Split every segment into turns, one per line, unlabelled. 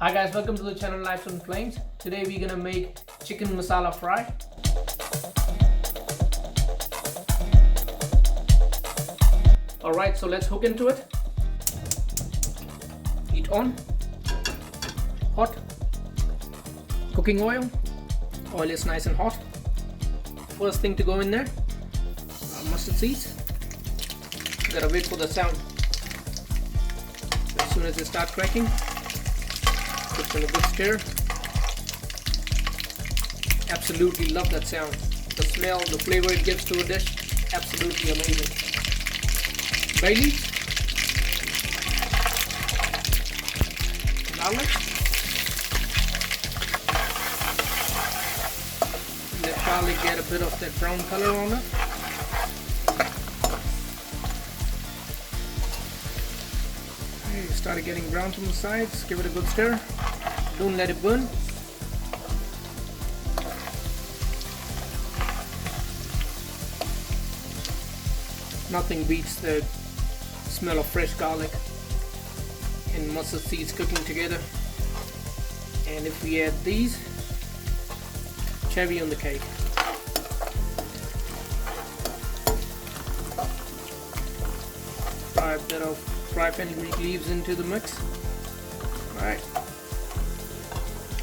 Hi guys, welcome to the channel Lives on Flames. Today we're gonna make chicken masala fry. Alright, so let's hook into it. Heat on. Hot. Cooking oil. Oil is nice and hot. First thing to go in there, mustard seeds. Gotta wait for the sound. As soon as they start cracking, put in a good stir. Absolutely love that sound. The smell, the flavor it gives to a dish, absolutely amazing. Bay leaves, garlic. Let garlic get a bit of that brown color on it. Okay, started getting brown from the sides. Give it a good stir. Don't let it burn. Nothing beats the smell of fresh garlic and mustard seeds cooking together. And if we add these, cherry on the cake. Fry a bit of fried fenugreek leaves into the mix. Alright.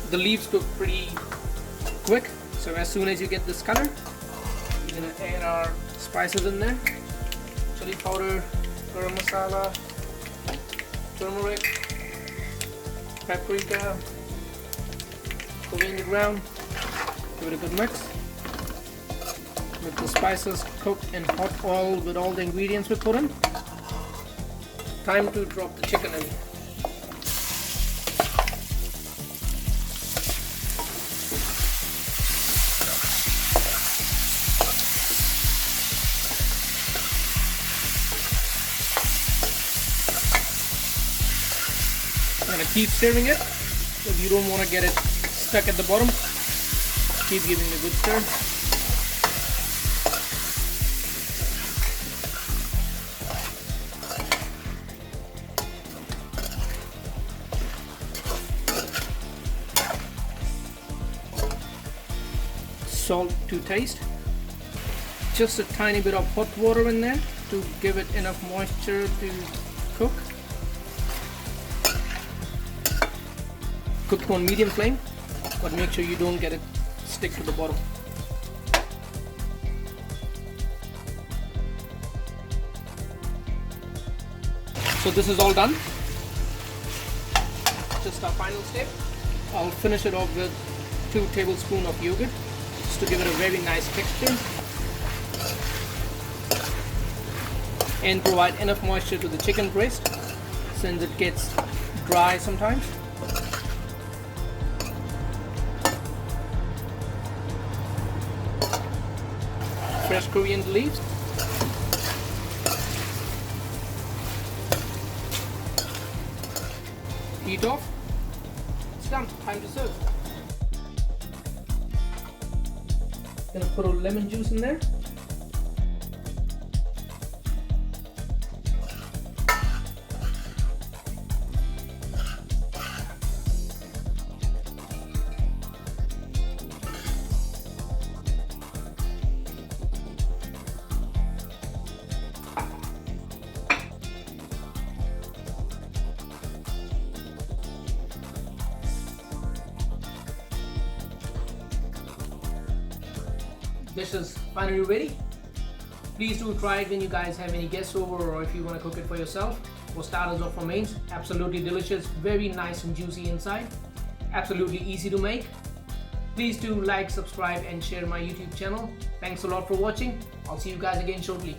The leaves cook pretty quick, so as soon as you get this color, we're gonna add our spices in there. Chilli powder, Garam Masala, turmeric, paprika, coriander ground. Give it a good mix. With the spices cooked in hot oil with all the ingredients we put in. Time to drop the chicken in. I'm gonna keep stirring it if you don't want to get it stuck at the bottom. Keep giving it a good stir. Salt to taste. Just a tiny bit of hot water in there to give it enough moisture to cook. Cook on medium flame, but make sure you don't get it stick to the bottom. So this is all done. Just our final step. I'll finish it off with 2 tablespoons of yogurt just to give it a very nice texture and provide enough moisture to the chicken breast since it gets dry sometimes. Fresh coriander leaves. Heat off. It's done. Time to serve. Gonna put a lemon juice in there. Dish is finally ready. Please do try it when you guys have any guests over or if you want to cook it for yourself. For starters or for mains, absolutely delicious, very nice and juicy inside. Absolutely easy to make. Please do like, subscribe and share my YouTube channel. Thanks a lot for watching. I'll see you guys again shortly.